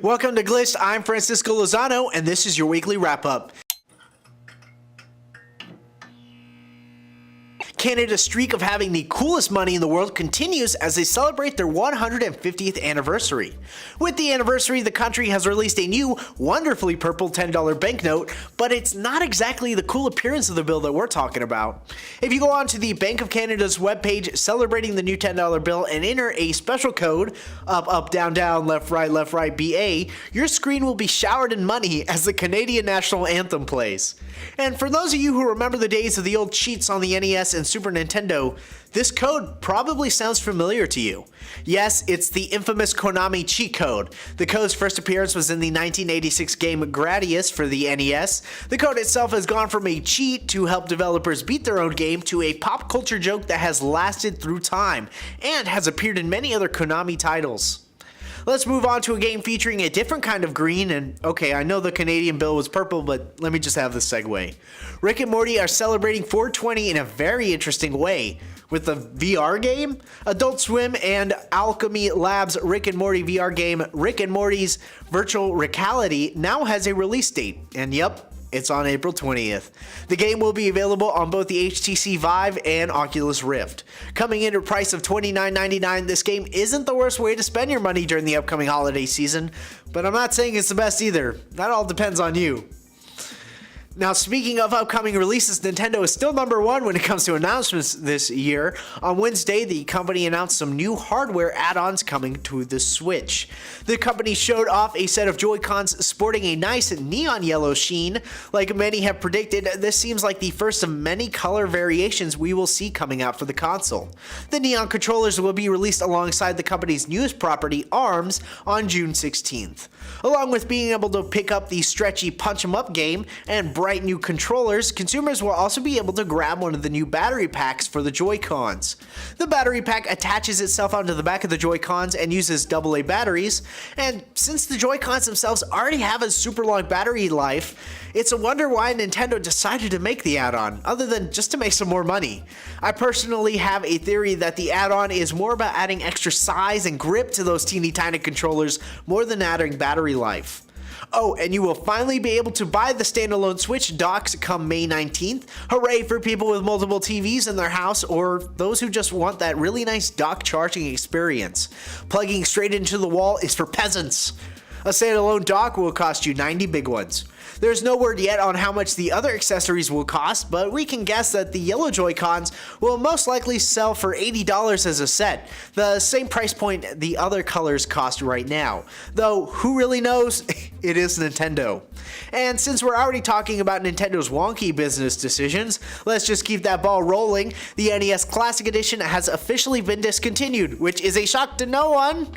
Welcome to Glitched. I'm Francisco Lozano, and this is your weekly wrap-up. Canada's streak of having the coolest money in the world continues as they celebrate their 150th anniversary. With the anniversary, the country has released a new, wonderfully purple $10 banknote, but it's not exactly the cool appearance of the bill that we're talking about. If you go on to the Bank of Canada's webpage celebrating the new $10 bill and enter a special code, up, down, left, right, BA, your screen will be showered in money as the Canadian National Anthem plays. And for those of you who remember the days of the old cheats on the NES and Super Nintendo, this code probably sounds familiar to you. Yes, it's the infamous Konami cheat code. The code's first appearance was in the 1986 game Gradius for the NES. The code itself has gone from a cheat to help developers beat their own game to a pop culture joke that has lasted through time and has appeared in many other Konami titles. Let's move on to a game featuring a different kind of green, and okay, I know the Canadian bill was purple, but let me just have this segue. Rick and Morty are celebrating 420 in a very interesting way. With the VR game, Adult Swim and Alchemy Labs' Rick and Morty VR game, Rick and Morty's Virtual Reality, now has a release date, and yep, it's on April 20th. The game will be available on both the HTC Vive and Oculus Rift. Coming in at a price of $29.99, this game isn't the worst way to spend your money during the upcoming holiday season, but I'm not saying it's the best either. That all depends on you. Now, speaking of upcoming releases, Nintendo is still number one when it comes to announcements this year. On Wednesday, the company announced some new hardware add-ons coming to the Switch. The company showed off a set of JoyCons sporting a nice neon yellow sheen. Like many have predicted, this seems like the first of many color variations we will see coming out for the console. The neon controllers will be released alongside the company's newest property, ARMS, on June 16th. Along with being able to pick up the stretchy punch 'em up game and bright new controllers, consumers will also be able to grab one of the new battery packs for the JoyCons. The battery pack attaches itself onto the back of the JoyCons and uses AA batteries, and since the JoyCons themselves already have a super long battery life, it's a wonder why Nintendo decided to make the add-on, other than just to make some more money. I personally have a theory that the add-on is more about adding extra size and grip to those teeny tiny controllers more than adding battery life. Oh, and you will finally be able to buy the standalone Switch docks come May 19th. Hooray for people with multiple TVs in their house or those who just want that really nice dock charging experience. Plugging straight into the wall is for peasants. A standalone dock will cost you 90 big ones. There's no word yet on how much the other accessories will cost, but we can guess that the yellow Joy-Cons will most likely sell for $80 as a set, the same price point the other colors cost right now. Though, who really knows? It is Nintendo. And since we're already talking about Nintendo's wonky business decisions, let's just keep that ball rolling. The NES Classic Edition has officially been discontinued, which is a shock to no one.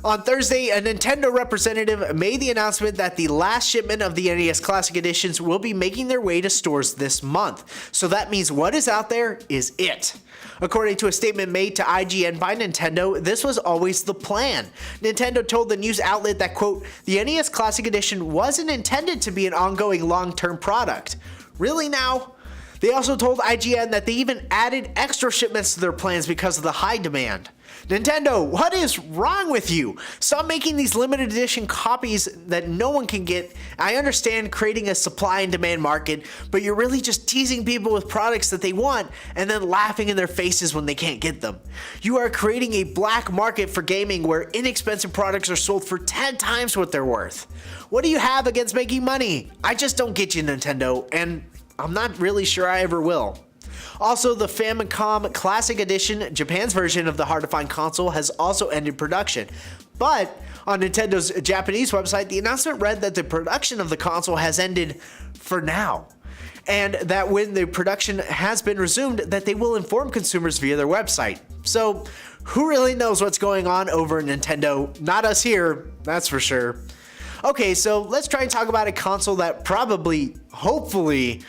On Thursday, a Nintendo representative made the announcement that the last shipment of the NES Classic Editions will be making their way to stores this month. So that means what is out there is it. According to a statement made to IGN by Nintendo, this was always the plan. Nintendo told the news outlet that, quote, the NES Classic Edition wasn't intended to be an ongoing long-term product. Really now? They also told IGN that they even added extra shipments to their plans because of the high demand. Nintendo, what is wrong with you? Stop making these limited edition copies that no one can get. I understand creating a supply and demand market, but you're really just teasing people with products that they want and then laughing in their faces when they can't get them. You are creating a black market for gaming where inexpensive products are sold for 10 times what they're worth. What do you have against making money? I just don't get you, Nintendo, and I'm not really sure I ever will. Also, the Famicom Classic Edition, Japan's version of the hard-to-find console, has also ended production. But on Nintendo's Japanese website, the announcement read that the production of the console has ended for now, and that when the production has been resumed, that they will inform consumers via their website. So, who really knows what's going on over at Nintendo? Not us here, that's for sure. Okay, so let's try and talk about a console that probably, hopefully,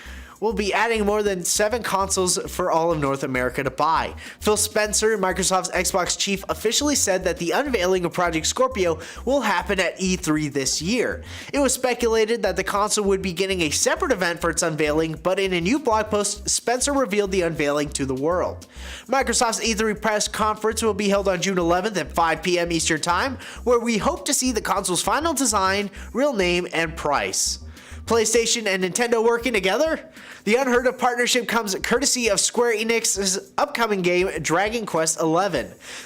will be adding more than 7 consoles for all of North America to buy. Phil Spencer, Microsoft's Xbox chief, officially said that the unveiling of Project Scorpio will happen at E3 this year. It was speculated that the console would be getting a separate event for its unveiling, but in a new blog post, Spencer revealed the unveiling to the world. Microsoft's E3 press conference will be held on June 11th at 5 p.m. Eastern Time, where we hope to see the console's final design, real name, and price. PlayStation and Nintendo working together? The unheard of partnership comes courtesy of Square Enix's upcoming game Dragon Quest XI.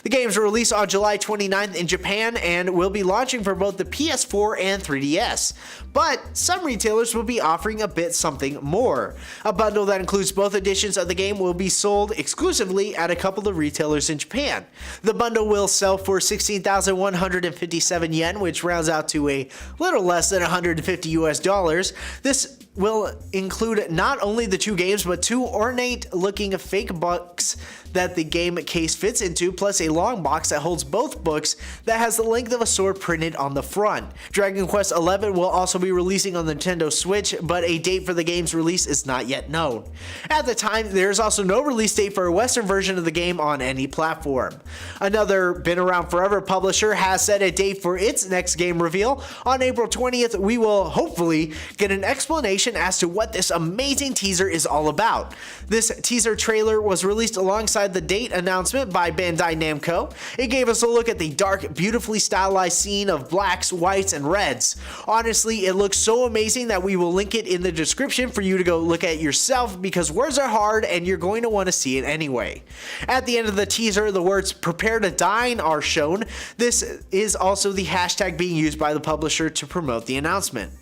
The games were released on July 29th in Japan and will be launching for both the PS4 and 3DS. But some retailers will be offering a bit something more. A bundle that includes both editions of the game will be sold exclusively at a couple of retailers in Japan. The bundle will sell for 16,157 yen, which rounds out to a little less than $150 US. This will include not only the 2 games, but 2 ornate looking fake books that the game case fits into, plus a long box that holds both books that has the length of a sword printed on the front. Dragon Quest XI will also be releasing on the Nintendo Switch, but a date for the game's release is not yet known. At the time, there is also no release date for a Western version of the game on any platform. Another been around forever publisher has set a date for its next game reveal. On April 20th, we will hopefully get an explanation as to what this amazing teaser is all about. This teaser trailer was released alongside the date announcement by Bandai Namco. It gave us a look at the dark, beautifully stylized scene of blacks, whites, and reds. Honestly, it looks so amazing that we will link it in the description for you to go look at yourself, because words are hard and you're going to want to see it anyway. At the end of the teaser, the words "prepare to dine" are shown. This is also the hashtag being used by the publisher to promote the announcement.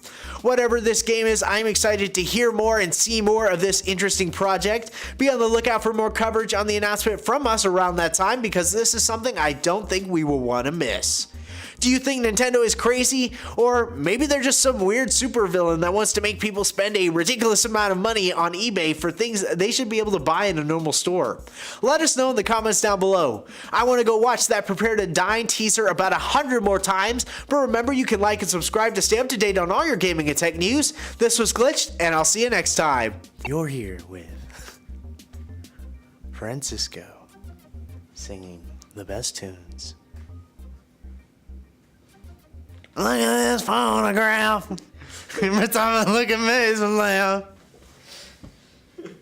Whatever this game is, I'm excited to hear more and see more of this interesting project. Be on the lookout for more coverage on the announcement from us around that time, because this is something I don't think we will want to miss. Do you think Nintendo is crazy? Or maybe they're just some weird supervillain that wants to make people spend a ridiculous amount of money on eBay for things they should be able to buy in a normal store? Let us know in the comments down below. I want to go watch that Prepare to Dine teaser about 100 more times, but remember, you can like and subscribe to stay up to date on all your gaming and tech news. This was Glitched, and I'll see you next time. You're here with Francisco, singing the best tunes. Look at this photograph. Every time I look at me, it's a laugh.